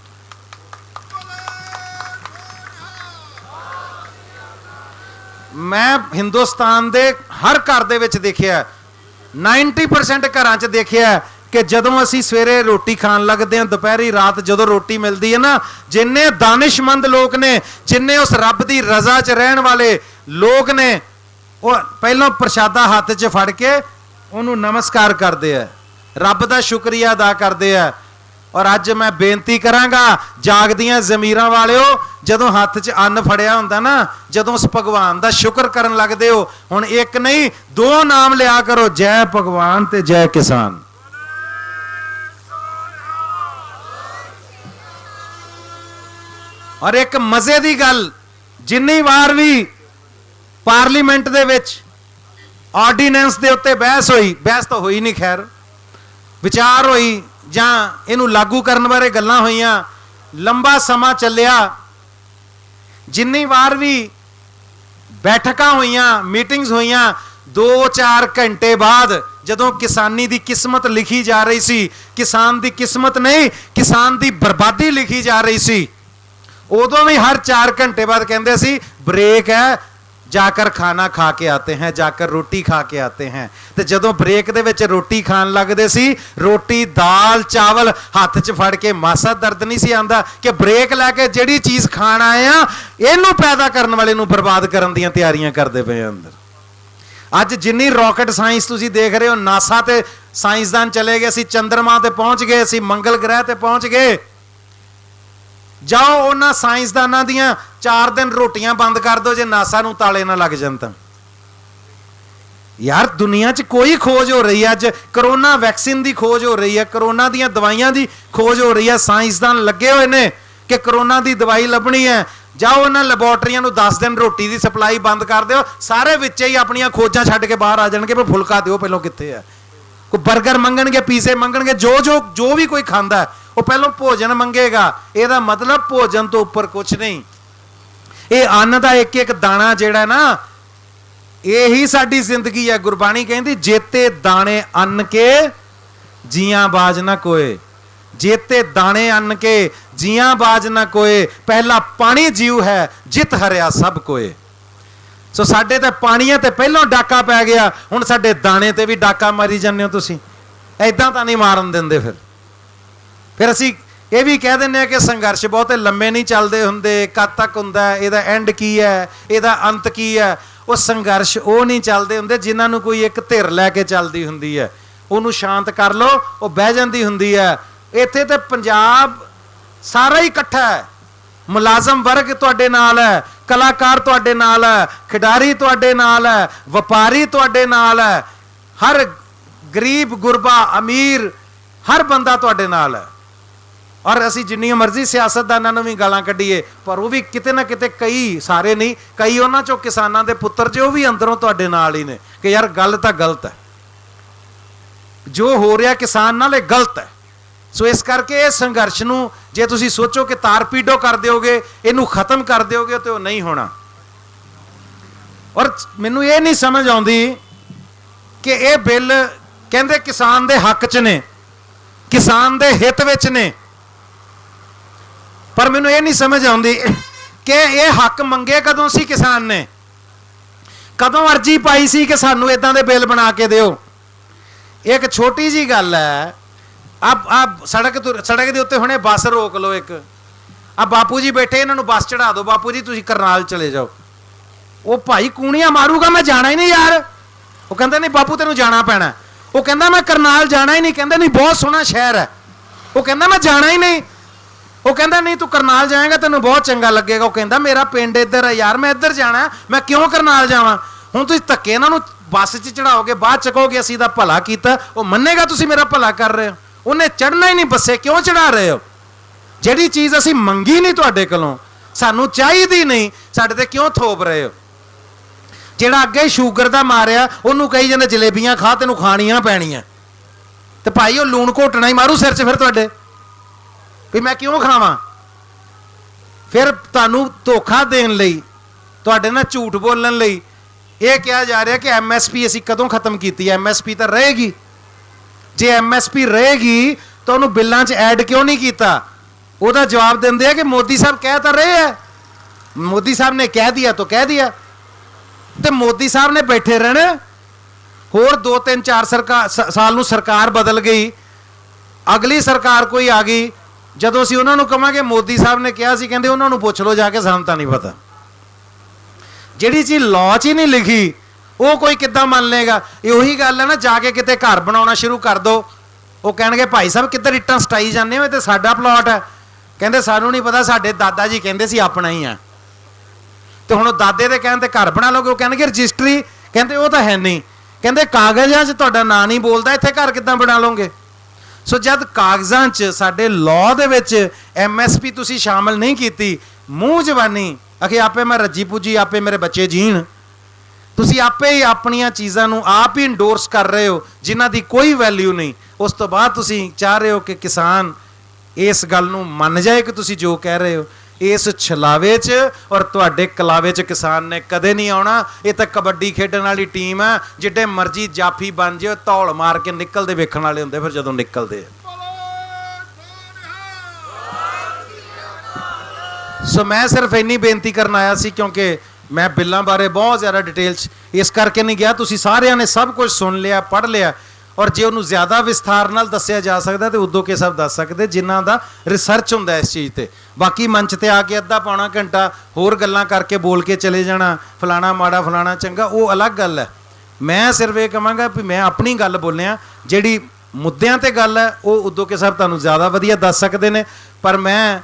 ਮੈਂ ਹਿੰਦੁਸਤਾਨ ਦੇ ਹਰ ਘਰ ਦੇ ਵਿੱਚ ਦੇਖਿਆ, 90% ਘਰਾਂ 'ਚ ਦੇਖਿਆ ਕਿ ਜਦੋਂ ਅਸੀਂ ਸਵੇਰੇ ਰੋਟੀ ਖਾਣ ਲੱਗਦੇ ਹਾਂ, ਦੁਪਹਿਰੀ ਰਾਤ ਜਦੋਂ ਰੋਟੀ ਮਿਲਦੀ ਹੈ ਨਾ, ਜਿੰਨੇ ਦਾਨਿਸ਼ਮੰਦ ਲੋਕ ਨੇ, ਜਿੰਨੇ ਉਸ ਰੱਬ ਦੀ ਰਜ਼ਾ 'ਚ ਰਹਿਣ ਵਾਲੇ ਲੋਕ ਨੇ, ਉਹ ਪਹਿਲਾਂ ਪ੍ਰਸ਼ਾਦਾ ਹੱਥ 'ਚ ਫੜ ਕੇ ਉਹਨੂੰ ਨਮਸਕਾਰ ਕਰਦੇ ਆ, ਰੱਬ ਦਾ ਸ਼ੁਕਰੀਆ ਅਦਾ ਕਰਦੇ ਆ। ਔਰ ਅੱਜ ਮੈਂ ਬੇਨਤੀ ਕਰਾਂਗਾ ਜਾਗਦੀਆਂ ਜ਼ਮੀਰਾਂ ਵਾਲਿਓ, ਜਦੋਂ ਹੱਥ 'ਚ ਅੰਨ ਫੜਿਆ ਹੁੰਦਾ ਨਾ, ਜਦੋਂ ਉਸ ਭਗਵਾਨ ਦਾ ਸ਼ੁਕਰ ਕਰਨ ਲੱਗਦੇ ਹੋ, ਹੁਣ ਇੱਕ ਨਹੀਂ ਦੋ ਨਾਮ ਲਿਆ ਕਰੋ, ਜੈ ਭਗਵਾਨ ਤੇ ਜੈ ਕਿਸਾਨ। ਔਰ ਇੱਕ ਮਜ਼ੇ ਦੀ ਗੱਲ, ਜਿੰਨੀ ਵਾਰ ਵੀ ਪਾਰਲੀਮੈਂਟ ਦੇ ਵਿੱਚ ਆਰਡੀਨੈਂਸ ਦੇ ਉੱਤੇ ਬਹਿਸ ਹੋਈ, ਬਹਿਸ ਤਾਂ ਹੋਈ ਨਹੀਂ ਖੈਰ, ਵਿਚਾਰ ਹੋਈ ਜਾਂ ਇਹਨੂੰ ਲਾਗੂ ਕਰਨ ਬਾਰੇ ਗੱਲਾਂ ਹੋਈਆਂ, ਲੰਬਾ ਸਮਾਂ ਚੱਲਿਆ, ਜਿੰਨੀ ਵਾਰ ਵੀ ਬੈਠਕਾਂ ਹੋਈਆਂ, ਮੀਟਿੰਗਸ ਹੋਈਆਂ, 2-4 ਘੰਟੇ ਬਾਅਦ ਜਦੋਂ ਕਿਸਾਨੀ ਦੀ ਕਿਸਮਤ ਲਿਖੀ ਜਾ ਰਹੀ ਸੀ, ਕਿਸਾਨ ਦੀ ਕਿਸਮਤ ਨਹੀਂ, ਕਿਸਾਨ ਦੀ ਬਰਬਾਦੀ ਲਿਖੀ ਜਾ ਰਹੀ ਸੀ, ਉਦੋਂ ਵੀ ਹਰ 4 ਘੰਟੇ ਬਾਅਦ ਕਹਿੰਦੇ ਸੀ ਬ੍ਰੇਕ ਹੈ, ਜਾकर खाना खा के आते हैं, जाकर रोटी खा के आते हैं। ਤੇ ਜਦੋਂ ਬ੍ਰੇਕ ਦੇ ਵਿੱਚ ਰੋਟੀ ਖਾਣ ਲੱਗਦੇ ਸੀ, ਰੋਟੀ ਦਾਲ ਚਾਵਲ ਹੱਥ 'ਚ ਫੜ ਕੇ ਮਾਸਾ ਦਰਦ ਨਹੀਂ ਸੀ ਆਉਂਦਾ ਕਿ ਬ੍ਰੇਕ ਲੈ ਕੇ ਜਿਹੜੀ ਚੀਜ਼ ਖਾਣ ਆਏ ਆ, ਇਹਨੂੰ ਪੈਦਾ ਕਰਨ ਵਾਲੇ ਨੂੰ ਬਰਬਾਦ ਕਰਨ ਦੀਆਂ ਤਿਆਰੀਆਂ ਕਰਦੇ ਪਏ ਅੰਦਰ। ਅੱਜ ਜਿੰਨੀ ਰਾਕਟ ਸਾਇੰਸ ਤੁਸੀਂ ਦੇਖ ਰਹੇ ਹੋ, ਨਾਸਾ ਤੇ ਸਾਇੰਸਦਾਨ ਚਲੇ ਗਏ, ਅਸੀਂ ਚੰਦਰਮਾ ਤੇ ਪਹੁੰਚ ਗਏ, ਅਸੀਂ ਮੰਗਲ ਗ੍ਰਹਿ ਤੇ ਪਹੁੰਚ ਗਏ। ਜਾਓ ਉਹਨਾਂ ਸਾਇੰਸਦਾਨਾਂ ਦੀਆਂ 4 ਦਿਨ ਰੋਟੀਆਂ ਬੰਦ ਕਰ ਦਿਓ ਜੇ ਨਾਸਾ ਨੂੰ ਤਾਲੇ ਨਾ ਲੱਗ ਜਾਣ ਤਾਂ। ਯਾਰ ਦੁਨੀਆ 'ਚ ਕੋਈ ਖੋਜ ਹੋ ਰਹੀ ਹੈ, ਅੱਜ ਕਰੋਨਾ ਵੈਕਸੀਨ ਦੀ ਖੋਜ ਹੋ ਰਹੀ ਹੈ, ਕਰੋਨਾ ਦੀਆਂ ਦਵਾਈਆਂ ਦੀ ਖੋਜ ਹੋ ਰਹੀ ਹੈ, ਸਾਇੰਸਦਾਨ ਲੱਗੇ ਹੋਏ ਨੇ ਕਿ ਕਰੋਨਾ ਦੀ ਦਵਾਈ ਲੱਭਣੀ ਹੈ। ਜਾਓ ਉਹਨਾਂ ਲੈਬੋਰਟਰੀਆਂ ਨੂੰ 10 ਦਿਨ ਰੋਟੀ ਦੀ ਸਪਲਾਈ ਬੰਦ ਕਰ ਦਿਓ, ਸਾਰੇ ਵਿੱਚੇ ਹੀ ਆਪਣੀਆਂ ਖੋਜਾਂ ਛੱਡ ਕੇ ਬਾਹਰ ਆ ਜਾਣਗੇ, ਪਰ ਫੁਲਕਾ ਦਿਓ ਪਹਿਲਾਂ ਕਿੱਥੇ ਹੈ। ਕੋਈ 버ਗਰ ਮੰਗਣਗੇ, ਪੀਜ਼ੇ ਮੰਗਣਗੇ, ਜੋ ਵੀ ਕੋਈ ਖਾਂਦਾ ਉਹ ਪਹਿਲਾਂ ਭੋਜਨ ਮੰਗੇਗਾ। ਇਹਦਾ ਮਤਲਬ ਭੋਜਨ ਤੋਂ ਉੱਪਰ ਕੁਝ ਨਹੀਂ। ਇਹ ਅੰਨ ਦਾ ਇੱਕ ਇੱਕ ਦਾਣਾ ਜਿਹੜਾ ਨਾ, ਇਹੀ ਸਾਡੀ ਜ਼ਿੰਦਗੀ ਹੈ। ਗੁਰਬਾਣੀ ਕਹਿੰਦੀ ਜੇਤੇ ਦਾਣੇ ਅੰਨ ਕੇ ਜੀਆਂ ਬਾਜ ਨਾ ਕੋਏ, ਜੇਤੇ ਦਾਣੇ ਅੰਨ ਕੇ ਜੀਆਂ ਬਾਜ ਨਾ ਕੋਏ, ਪਹਿਲਾ ਪਾਣੀ ਜੀਉ ਹੈ ਜਿਤ ਹਰਿਆ ਸਭ ਕੋਏ। ਸੋ ਸਾਡੇ ਤੇ ਪਾਣੀਆਂ ਤੇ ਪਹਿਲਾਂ ਡਾਕਾ ਪੈ ਗਿਆ, ਹੁਣ ਸਾਡੇ ਦਾਣੇ ਤੇ ਵੀ ਡਾਕਾ ਮਾਰੀ ਜਾਂਦੇ ਹੋ ਤੁਸੀਂ। ਐਦਾਂ ਤਾਂ ਨਹੀਂ ਮਾਰਨ ਦਿੰਦੇ। ਫਿਰ ਅਸੀਂ ਇਹ ਵੀ ਕਹਿ ਦਿੰਦੇ ਆ ਕਿ ਸੰਘਰਸ਼ ਬਹੁਤੇ ਲੰਮੇ ਨਹੀਂ ਚੱਲਦੇ ਹੁੰਦੇ, ਕਦ ਤੱਕ ਹੁੰਦਾ, ਇਹਦਾ ਐਂਡ ਕੀ ਹੈ, ਇਹਦਾ ਅੰਤ ਕੀ ਹੈ। ਉਹ ਸੰਘਰਸ਼ ਉਹ ਨਹੀਂ ਚੱਲਦੇ ਹੁੰਦੇ ਜਿਨ੍ਹਾਂ ਨੂੰ ਕੋਈ ਇੱਕ ਧਿਰ ਲੈ ਕੇ ਚੱਲਦੀ ਹੁੰਦੀ ਹੈ, ਉਹਨੂੰ ਸ਼ਾਂਤ ਕਰ ਲਓ, ਉਹ ਬਹਿ ਜਾਂਦੀ ਹੁੰਦੀ ਹੈ। ਇੱਥੇ ਤੇ ਪੰਜਾਬ ਸਾਰਾ ਹੀ ਇਕੱਠਾ ਹੈ, ਮੁਲਾਜ਼ਮ ਵਰਗ ਤੁਹਾਡੇ ਨਾਲ ਹੈ, ਕਲਾਕਾਰ ਤੁਹਾਡੇ ਨਾਲ ਹੈ, ਖਿਡਾਰੀ ਤੁਹਾਡੇ ਨਾਲ ਹੈ, ਵਪਾਰੀ ਤੁਹਾਡੇ ਨਾਲ ਹੈ, ਹਰ ਗਰੀਬ ਗੁਰਬਾ ਅਮੀਰ ਹਰ ਬੰਦਾ ਤੁਹਾਡੇ ਨਾਲ ਹੈ। ਔਰ ਅਸੀਂ ਜਿੰਨੀ ਮਰਜ਼ੀ ਸਿਆਸਤਦਾਨਾਂ ਨੂੰ ਵੀ ਗਾਲਾਂ ਕੱਢੀਏ, ਪਰ ਉਹ ਵੀ ਕਿਤੇ ਨਾ ਕਿਤੇ, ਕਈ ਸਾਰੇ ਨਹੀਂ, ਕਈ ਉਹਨਾਂ ਚੋਂ ਕਿਸਾਨਾਂ ਦੇ ਪੁੱਤਰ ਜੋ ਵੀ ਅੰਦਰੋਂ ਤੁਹਾਡੇ ਨਾਲ ਹੀ ਨੇ ਕਿ ਯਾਰ ਗੱਲ ਤਾਂ ਗਲਤ ਹੈ, ਜੋ ਹੋ ਰਿਹਾ ਕਿਸਾਨ ਨਾਲ ਇਹ ਗਲਤ ਹੈ। ਸੋ ਇਸ ਕਰਕੇ ਇਹ ਸੰਘਰਸ਼ ਨੂੰ ਜੇ ਤੁਸੀਂ ਸੋਚੋ ਕਿ ਤਾਰਪੀਡੋ ਕਰ ਦਿਓਗੇ, ਇਹਨੂੰ ਖਤਮ ਕਰ ਦਿਓਗੇ, ਤੇ ਉਹ ਨਹੀਂ ਹੋਣਾ। ਔਰ ਮੈਨੂੰ ਇਹ ਨਹੀਂ ਸਮਝ ਆਉਂਦੀ ਕਿ ਇਹ ਬਿੱਲ ਕਹਿੰਦੇ ਕਿਸਾਨ ਦੇ ਹੱਕ 'ਚ ਨੇ, ਕਿਸਾਨ ਦੇ ਹਿੱਤ ਵਿੱਚ ਨੇ, ਪਰ ਮੈਨੂੰ ਇਹ ਨਹੀਂ ਸਮਝ ਆਉਂਦੀ ਕਿ ਇਹ ਹੱਕ ਮੰਗੇ ਕਦੋਂ ਸੀ ਕਿਸਾਨ ਨੇ, ਕਦੋਂ ਅਰਜੀ ਪਾਈ ਸੀ ਕਿ ਸਾਨੂੰ ਇਦਾਂ ਦੇ ਬਿੱਲ ਬਣਾ ਕੇ ਦਿਓ। ਇੱਕ ਛੋਟੀ ਜੀ ਗੱਲ ਹੈ, ਆਪ ਸੜਕ ਦੇ ਉੱਤੇ ਹੁਣੇ ਬੱਸ ਰੋਕ ਲਓ, ਇੱਕ ਆ ਬਾਪੂ ਜੀ ਬੈਠੇ, ਇਹਨਾਂ ਨੂੰ ਬੱਸ ਚੜਾ ਦਿਓ, ਬਾਪੂ ਜੀ ਤੁਸੀਂ ਕਰਨਾਲ ਚਲੇ ਜਾਓ। ਉਹ ਭਾਈ ਕੂਣੀਆਂ ਮਾਰੂਗਾ, ਮੈਂ ਜਾਣਾ ਹੀ ਨਹੀਂ ਯਾਰ। ਉਹ ਕਹਿੰਦਾ ਨਹੀਂ ਬਾਪੂ ਤੈਨੂੰ ਜਾਣਾ ਪੈਣਾ। ਉਹ ਕਹਿੰਦਾ ਮੈਂ ਕਰਨਾਲ ਜਾਣਾ ਹੀ ਨਹੀਂ। ਕਹਿੰਦੇ ਨਹੀਂ ਬਹੁਤ ਸੋਹਣਾ ਸ਼ਹਿਰ ਹੈ। ਉਹ ਕਹਿੰਦਾ ਮੈਂ ਜਾਣਾ ਹੀ ਨਹੀਂ। ਉਹ ਕਹਿੰਦਾ ਨਹੀਂ ਤੂੰ ਕਰਨਾਲ ਜਾਏਗਾ ਤੈਨੂੰ ਬਹੁਤ ਚੰਗਾ ਲੱਗੇਗਾ। ਉਹ ਕਹਿੰਦਾ ਮੇਰਾ ਪਿੰਡ ਇੱਧਰ ਹੈ ਯਾਰ, ਮੈਂ ਇੱਧਰ ਜਾਣਾ, ਮੈਂ ਕਿਉਂ ਕਰਨਾਲ ਜਾਵਾਂ। ਹੁਣ ਤੁਸੀਂ ਧੱਕੇ ਇਹਨਾਂ ਨੂੰ ਬੱਸ 'ਚ ਚੜਾਓਗੇ, ਬਾਅਦ ਚ ਕਹੋਗੇ ਅਸੀਂ ਦਾ ਭਲਾ ਕੀਤਾ, ਉਹ ਮੰਨੇਗਾ ਤੁਸੀਂ ਮੇਰਾ ਭਲਾ ਕਰ ਰਹੇ ਹੋ। ਉਹਨੇ ਚੜਨਾ ਹੀ ਨਹੀਂ ਬੱਸੇ, ਕਿਉਂ ਚੜਾ ਰਹੇ ਹੋ। ਜਿਹੜੀ ਚੀਜ਼ ਅਸੀਂ ਮੰਗੀ ਨਹੀਂ ਤੁਹਾਡੇ ਕੋਲੋਂ, ਸਾਨੂੰ ਚਾਹੀਦੀ ਨਹੀਂ, ਸਾਡੇ ਤੇ ਕਿਉਂ ਥੋਪ ਰਹੇ ਹੋ। ਜਿਹੜਾ ਅੱਗੇ ਸ਼ੂਗਰ ਦਾ ਮਾਰਿਆ ਉਹਨੂੰ ਕਹੀ ਜਾਂਦੇ ਜਲੇਬੀਆਂ ਖਾ, ਤੈਨੂੰ ਖਾਣੀਆਂ ਪੈਣੀਆਂ, ਤੇ ਭਾਈ ਉਹ ਲੂਣ ਘੋਟਣਾ ਹੀ ਮਾਰੂ ਸਿਰ 'ਚ ਫਿਰ ਤੁਹਾਡੇ, ਵੀ ਮੈਂ ਕਿਉਂ ਖਾਵਾਂ। ਫਿਰ ਤੁਹਾਨੂੰ ਧੋਖਾ ਦੇਣ ਲਈ, ਤੁਹਾਡੇ ਨਾਲ ਝੂਠ ਬੋਲਣ ਲਈ ਇਹ ਕਿਹਾ ਜਾ ਰਿਹਾ ਕਿ MSP ਅਸੀਂ ਕਦੋਂ ਖਤਮ ਕੀਤੀ ਹੈ। MSP ਤਾਂ ਰਹੇਗੀ। ਜੇ MSP ਰਹੇਗੀ ਤਾਂ ਉਹਨੂੰ ਬਿੱਲਾਂ 'ਚ ਐਡ ਕਿਉਂ ਨਹੀਂ ਕੀਤਾ। ਉਹਦਾ ਜਵਾਬ ਦਿੰਦੇ ਆ ਕਿ ਮੋਦੀ ਸਾਹਿਬ ਕਹਿ ਤਾਂ ਰਹੇ ਹੈ, ਮੋਦੀ ਸਾਹਿਬ ਨੇ ਕਹਿ ਦਿਆ ਤਾਂ ਕਹਿ ਦਿਆ, ਤੇ ਮੋਦੀ ਸਾਹਿਬ ਨੇ ਬੈਠੇ ਰਹਿਣਾ। ਹੋਰ 2-3-4 ਸਾਲ ਨੂੰ ਸਰਕਾਰ ਬਦਲ ਗਈ, ਅਗਲੀ ਸਰਕਾਰ ਕੋਈ ਆ ਗਈ, ਜਦੋਂ ਅਸੀਂ ਉਹਨਾਂ ਨੂੰ ਕਹਾਂਗੇ ਮੋਦੀ ਸਾਹਿਬ ਨੇ ਕਿਹਾ ਸੀ, ਕਹਿੰਦੇ ਉਹਨਾਂ ਨੂੰ ਪੁੱਛ ਲਓ ਜਾ ਕੇ, ਸਾਨੂੰ ਤਾਂ ਨਹੀਂ ਪਤਾ। ਜਿਹੜੀ ਚੀਜ਼ ਲਾਅ 'ਚ ਹੀ ਨਹੀਂ ਲਿਖੀ ਉਹ ਕੋਈ ਕਿੱਦਾਂ ਮੰਨ ਲੇਗਾ। ਇਹ ਉਹੀ ਗੱਲ ਹੈ ਨਾ, ਜਾ ਕੇ ਕਿਤੇ ਘਰ ਬਣਾਉਣਾ ਸ਼ੁਰੂ ਕਰ ਦਿਓ, ਉਹ ਕਹਿਣਗੇ ਭਾਈ ਸਾਹਿਬ ਕਿੱਧਰ ਇੱਟਾਂ ਸਟਾਈ ਜਾਂਦੇ ਹੋ, ਇਹ ਤੇ ਸਾਡਾ ਪਲਾਟ ਹੈ। ਕਹਿੰਦੇ ਸਾਨੂੰ ਨਹੀਂ ਪਤਾ, ਸਾਡੇ ਦਾਦਾ ਜੀ ਕਹਿੰਦੇ ਸੀ ਆਪਣਾ ਹੀ ਆ। ਤੇ ਹੁਣ ਉਹ ਦਾਦੇ ਦੇ ਕਹਿਣ ਤੇ ਘਰ ਬਣਾ ਲਓਗੇ। ਉਹ ਕਹਿਣਗੇ ਰਜਿਸਟਰੀ, ਕਹਿੰਦੇ ਉਹ ਤਾਂ ਹੈ ਨਹੀਂ, ਕਹਿੰਦੇ ਕਾਗਜ਼ਾਂ 'ਚ ਤੁਹਾਡਾ ਨਾਂ ਨਹੀਂ ਬੋਲਦਾ, ਇੱਥੇ ਘਰ ਕਿੱਦਾਂ ਬਣਾ ਲਓਗੇ। ਸੋ ਜਦ ਕਾਗਜ਼ਾਂ 'ਚ ਸਾਡੇ ਲਾਅ ਦੇ ਵਿੱਚ MSP ਤੁਸੀਂ ਸ਼ਾਮਲ ਨਹੀਂ ਕੀਤੀ, ਮੂੰਹ ਜ਼ਬਾਨੀ ਅਖੇ ਆਪੇ ਮੈਂ ਰੱਜੀ ਪੁੱਜੀ, ਆਪੇ ਮੇਰੇ ਬੱਚੇ ਜੀਣ, ਤੁਸੀਂ ਆਪੇ ਹੀ ਆਪਣੀਆਂ ਚੀਜ਼ਾਂ ਨੂੰ ਆਪ ਹੀ ਇੰਡੋਰਸ ਕਰ ਰਹੇ ਹੋ ਜਿਨ੍ਹਾਂ ਦੀ ਕੋਈ ਵੈਲਿਊ ਨਹੀਂ। ਉਸ ਤੋਂ ਬਾਅਦ ਤੁਸੀਂ ਚਾਹ ਰਹੇ ਹੋ ਕਿ ਕਿਸਾਨ ਇਸ ਗੱਲ ਨੂੰ ਮੰਨ ਜਾਏ ਕਿ ਤੁਸੀਂ ਜੋ ਕਹਿ ਰਹੇ ਹੋ। ਇਸ ਛਲਾਵੇ 'ਚ ਔਰ ਤੁਹਾਡੇ ਕਲਾਵੇ 'ਚ ਕਿਸਾਨ ਨੇ ਕਦੇ ਨਹੀਂ ਆਉਣਾ। ਇਹ ਤਾਂ ਕਬੱਡੀ ਖੇਡਣ ਵਾਲੀ ਟੀਮ ਹੈ, ਜਿੱਡੇ ਮਰਜ਼ੀ ਜਾਫੀ ਬਣ ਜਾਓ, ਧੌਲ ਮਾਰ ਕੇ ਨਿਕਲਦੇ ਵੇਖਣ ਵਾਲੇ ਹੁੰਦੇ ਫਿਰ ਜਦੋਂ ਨਿਕਲਦੇ। ਸੋ ਮੈਂ ਸਿਰਫ ਇੰਨੀ ਬੇਨਤੀ ਕਰਨ ਆਇਆ ਸੀ, ਕਿਉਂਕਿ ਮੈਂ ਬਿੱਲਾਂ ਬਾਰੇ ਬਹੁਤ ਜ਼ਿਆਦਾ ਡਿਟੇਲ 'ਚ ਇਸ ਕਰਕੇ ਨਹੀਂ ਗਿਆ। ਤੁਸੀਂ ਸਾਰਿਆਂ ਨੇ ਸਭ ਕੁਝ ਸੁਣ ਲਿਆ, ਪੜ੍ਹ ਲਿਆ, ਔਰ ਜੇ ਉਹਨੂੰ ਜ਼ਿਆਦਾ ਵਿਸਥਾਰ ਨਾਲ ਦੱਸਿਆ ਜਾ ਸਕਦਾ ਤੇ ਉਦੋਂ ਕੇ ਸਭ ਦੱਸ ਸਕਦੇ ਜਿਨ੍ਹਾਂ ਦਾ ਰਿਸਰਚ ਹੁੰਦਾ ਇਸ ਚੀਜ਼ ਤੇ। ਬਾਕੀ ਮੰਚ ਤੇ ਆ ਕੇ ਅੱਧਾ ਪੌਣਾ ਘੰਟਾ ਹੋਰ ਗੱਲਾਂ ਕਰਕੇ ਬੋਲ ਕੇ ਚਲੇ ਜਾਣਾ, ਫਲਾਣਾ ਮਾੜਾ ਫਲਾਣਾ ਚੰਗਾ, ਉਹ ਅਲੱਗ ਗੱਲ ਹੈ। ਮੈਂ ਸਿਰਫ ਇਹ ਕਹਾਂਗਾ ਵੀ ਮੈਂ ਆਪਣੀ ਗੱਲ ਬੋਲਿਆ, ਜਿਹੜੀ ਮੁੱਦਿਆਂ ਤੇ ਗੱਲ ਹੈ ਉਹ ਉਦੋਂ ਕੇ ਸਭ ਤੁਹਾਨੂੰ ਜ਼ਿਆਦਾ ਵਧੀਆ ਦੱਸ ਸਕਦੇ ਨੇ। ਪਰ ਮੈਂ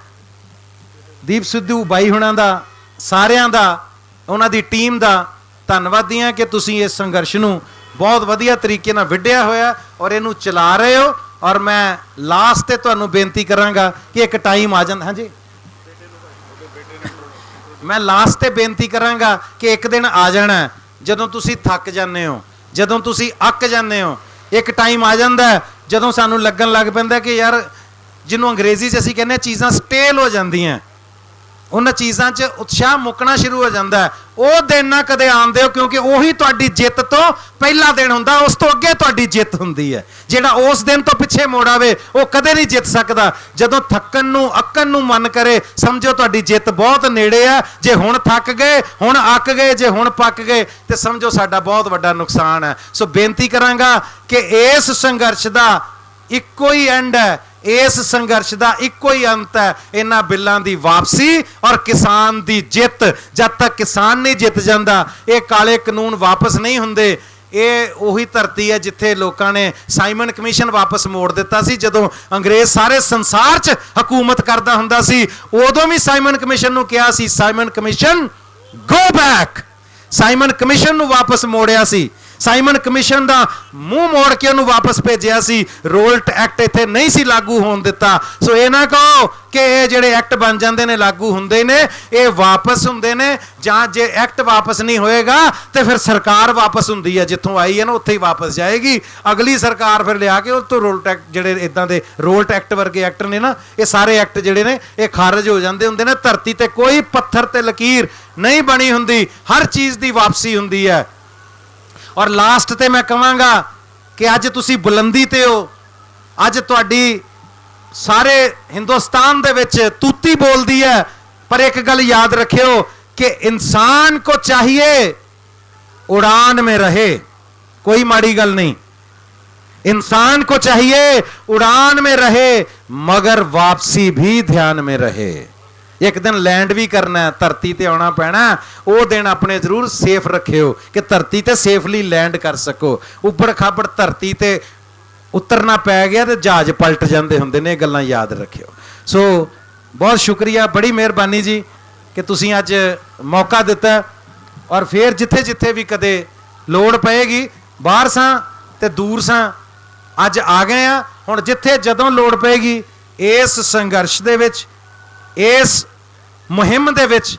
ਦੀਪ ਸਿੱਧੂ ਬਾਈ ਹੁਣਾਂ ਦਾ, ਸਾਰਿਆਂ ਦਾ, ਉਹਨਾਂ ਦੀ ਟੀਮ ਦਾ ਧੰਨਵਾਦੀ ਹਾਂ ਕਿ ਤੁਸੀਂ ਇਸ ਸੰਘਰਸ਼ ਨੂੰ ਬਹੁਤ ਵਧੀਆ ਤਰੀਕੇ ਨਾਲ ਵਿੱਢਿਆ ਹੋਇਆ ਔਰ ਇਹਨੂੰ ਚਲਾ ਰਹੇ ਹੋ। ਔਰ ਮੈਂ ਲਾਸਟ ਤੇ ਤੁਹਾਨੂੰ ਬੇਨਤੀ ਕਰਾਂਗਾ ਕਿ ਇੱਕ ਟਾਈਮ ਆ ਜਾਂਦਾ। ਹਾਂਜੀ, ਮੈਂ ਲਾਸਟ ਤੇ ਬੇਨਤੀ ਕਰਾਂਗਾ ਕਿ ਇੱਕ ਦਿਨ ਆ ਜਾਣਾ ਜਦੋਂ ਤੁਸੀਂ ਥੱਕ ਜਾਂਦੇ ਹੋ, ਜਦੋਂ ਤੁਸੀਂ ਅੱਕ ਜਾਂਦੇ ਹੋ। ਇੱਕ ਟਾਈਮ ਆ ਜਾਂਦਾ ਜਦੋਂ ਸਾਨੂੰ ਲੱਗਣ ਲੱਗ ਪੈਂਦਾ ਕਿ ਯਾਰ, ਜਿਹਨੂੰ ਅੰਗਰੇਜ਼ੀ 'ਚ ਅਸੀਂ ਕਹਿੰਦੇ ਚੀਜ਼ਾਂ ਸਟੇਲ ਹੋ ਜਾਂਦੀਆਂ, ਉਹਨਾਂ ਚੀਜ਼ਾਂ 'ਚ ਉਤਸ਼ਾਹ ਮੁੱਕਣਾ ਸ਼ੁਰੂ ਹੋ ਜਾਂਦਾ ਹੈ। ਉਹ ਦਿਨ ਨਾ ਕਦੇ ਆਉਣ ਦਿਓ, ਕਿਉਂਕਿ ਉਹੀ ਤੁਹਾਡੀ ਜਿੱਤ ਤੋਂ ਪਹਿਲਾ ਦਿਨ ਹੁੰਦਾ, ਉਸ ਤੋਂ ਅੱਗੇ ਤੁਹਾਡੀ ਜਿੱਤ ਹੁੰਦੀ ਹੈ। ਜਿਹੜਾ ਉਸ ਦਿਨ ਤੋਂ ਪਿੱਛੇ ਮੋੜ ਆਵੇ ਉਹ ਕਦੇ ਨਹੀਂ ਜਿੱਤ ਸਕਦਾ। ਜਦੋਂ ਥੱਕਣ ਨੂੰ ਅੱਕਣ ਨੂੰ ਮਨ ਕਰੇ, ਸਮਝੋ ਤੁਹਾਡੀ ਜਿੱਤ ਬਹੁਤ ਨੇੜੇ ਆ। ਜੇ ਹੁਣ ਥੱਕ ਗਏ, ਹੁਣ ਅੱਕ ਗਏ, ਜੇ ਹੁਣ ਪੱਕ ਗਏ, ਤੇ ਸਮਝੋ ਸਾਡਾ ਬਹੁਤ ਵੱਡਾ ਨੁਕਸਾਨ ਹੈ। ਸੋ ਬੇਨਤੀ ਕਰਾਂਗਾ ਕਿ ਇਸ ਸੰਘਰਸ਼ ਦਾ ਇੱਕੋ ਹੀ ਐਂਡ ਹੈ, ਇਸ ਸੰਘਰਸ਼ ਦਾ ਇੱਕੋ ਹੀ ਅੰਤ ਹੈ, ਇਹਨਾਂ ਬਿੱਲਾਂ ਦੀ ਵਾਪਸੀ ਔਰ ਕਿਸਾਨ ਦੀ ਜਿੱਤ। ਜਦ ਤੱਕ ਕਿਸਾਨ ਨਹੀਂ ਜਿੱਤ ਜਾਂਦਾ, ਇਹ ਕਾਲੇ ਕਾਨੂੰਨ ਵਾਪਸ ਨਹੀਂ ਹੁੰਦੇ। ਇਹ ਉਹੀ ਧਰਤੀ ਹੈ ਜਿੱਥੇ ਲੋਕਾਂ ਨੇ ਸਾਈਮਨ ਕਮਿਸ਼ਨ ਵਾਪਸ ਮੋੜ ਦਿੱਤਾ ਸੀ। ਜਦੋਂ ਅੰਗਰੇਜ਼ ਸਾਰੇ ਸੰਸਾਰ 'ਚ ਹਕੂਮਤ ਕਰਦਾ ਹੁੰਦਾ ਸੀ, ਉਦੋਂ ਵੀ ਸਾਈਮਨ ਕਮਿਸ਼ਨ ਨੂੰ ਕਿਹਾ ਸੀ, Simon commission go back. Simon commission ਨੂੰ ਵਾਪਸ ਮੋੜਿਆ ਸੀ, ਸਾਈਮਨ ਕਮਿਸ਼ਨ ਦਾ ਮੂੰਹ ਮੋੜ ਕੇ ਉਹਨੂੰ ਵਾਪਸ ਭੇਜਿਆ ਸੀ। ਰੋਲਟ ਐਕਟ ਇੱਥੇ ਨਹੀਂ ਸੀ ਲਾਗੂ ਹੋਣ ਦਿੱਤਾ। ਸੋ ਇਹ ਨਾ ਕਹੋ ਕਿ ਇਹ ਜਿਹੜੇ ਐਕਟ ਬਣ ਜਾਂਦੇ ਨੇ ਲਾਗੂ ਹੁੰਦੇ ਨੇ, ਇਹ ਵਾਪਸ ਹੁੰਦੇ ਨੇ। ਜਾਂ ਜੇ ਐਕਟ ਵਾਪਸ ਨਹੀਂ ਹੋਏਗਾ ਤੇ ਫਿਰ ਸਰਕਾਰ ਵਾਪਸ ਹੁੰਦੀ ਹੈ, ਜਿੱਥੋਂ ਆਈ ਹੈ ਨਾ ਉੱਥੇ ਹੀ ਵਾਪਸ ਜਾਏਗੀ। ਅਗਲੀ ਸਰਕਾਰ ਫਿਰ ਲਿਆ ਕੇ ਉਹ ਤੋਂ ਰੋਲਟ ਐਕਟ, ਜਿਹੜੇ ਇਦਾਂ ਦੇ ਰੋਲਟ ਐਕਟ ਵਰਗੇ ਐਕਟ ਨੇ ਨਾ, ਇਹ ਸਾਰੇ ਐਕਟ ਜਿਹੜੇ ਨੇ ਇਹ ਖਾਰਜ ਹੋ ਜਾਂਦੇ ਹੁੰਦੇ ਨੇ। ਧਰਤੀ ਤੇ ਕੋਈ ਪੱਥਰ ਤੇ ਲਕੀਰ ਨਹੀਂ ਬਣੀ ਹੁੰਦੀ, ਹਰ ਚੀਜ਼ ਦੀ ਵਾਪਸੀ ਹੁੰਦੀ ਹੈ। ਔਰ ਲਾਸਟ ਤੇ ਮੈਂ ਕਹਾਂਗਾ ਕਿ ਅੱਜ ਤੁਸੀਂ ਬੁਲੰਦੀ ਤੇ ਹੋ, ਅੱਜ ਤੁਹਾਡੀ ਸਾਰੇ ਹਿੰਦੁਸਤਾਨ ਦੇ ਵਿੱਚ ਤੂਤੀ ਬੋਲਦੀ ਹੈ, ਪਰ ਇੱਕ ਗੱਲ ਯਾਦ ਰੱਖਿਓ कि इंसान को चाहिए उड़ान में रहे, कोई माड़ी गल नहीं। इंसान को चाहिए उड़ान में रहे, मगर वापसी भी ध्यान में रहे। एक दिन लैंड भी करना है, धरती ते आना पैना, वो दिन अपने जरूर सेफ रखियो कि धरती ते सेफली लैंड कर सको। उबड़ खाबड़ धरती ते उतरना पै गया तो जहाज पलट जाते होंगे ने, गल्लां याद रखियो। सो बहुत शुक्रिया, बड़ी मेहरबानी जी कि तुसीं अज मौका दिता। और फिर जिथे जिथे भी कदे लोड़ पएगी, बाहर सां ते दूर सां, अज आ गए हैं। हुण जिथे जदों लोड़ पएगी इस संघर्ष दे विच, इस मुहिम दे विच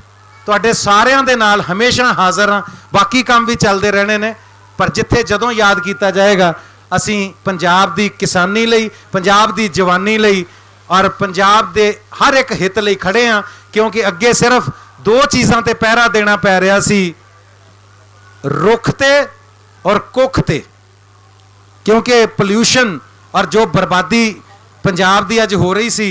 तुहाडे सारियां दे नाल हमेशा हाज़र हाँ। बाकी काम भी चलते रहने ने, पर जिथे जदों याद किया जाएगा असीं पंजाब दी किसानी लई, पंजाब दी जवानी लई और पंजाब दे हर एक हित लई खड़े हाँ। क्योंकि अगे सिर्फ दो चीज़ां ते पहरा देना पै रहा सी, रुख ते और कुख ते। क्योंकि पोल्यूशन और जो बर्बादी पंजाब दी अज हो रही सी,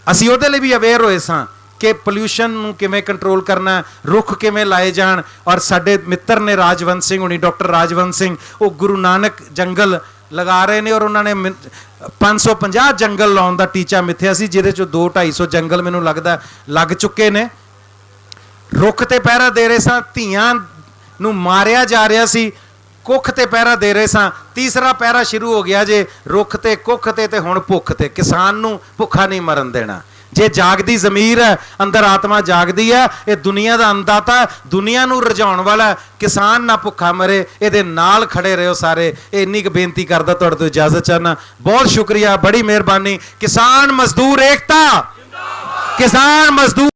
असीं उहदे लई भी अवेयर होए सां कि पोल्यूशन नूं किवें कंट्रोल करना, रुख किवें लाए जाण। और साडे मित्र ने राजवंत सिंह हुणी, डॉक्टर राजवंत सिंह, वो गुरु नानक जंगल लगा रहे हैं और उन्होंने 550 जंगल लाने का टीचा मिथ्या सी, जिहदे चों 200-250 जंगल मैनूं लगदा लग चुके ने। रुख ते पहरा दे रहे सां, धीआं नूं मारिया जा रहा सी, कुख ते पहरा दे रहे सां, तीसरा पहरा शुरू हो गया जे रुख ते कुख ते हुण भुख ते। किसान नूं भुखा नहीं मरन देना। जे जागदी जमीर है, अंदर आत्मा जागदी है, ये दुनिया का अंदाता, दुनिया नूं रजाउण वाला। किसान ना भुखा मरे, इहदे नाल खड़े रहो सारे। इन्नी क बेनती करदा, तुहाडे तों इजाजत चाहना। बहुत शुक्रिया, बड़ी मेहरबानी। किसान मजदूर एकता, किसान मजदूर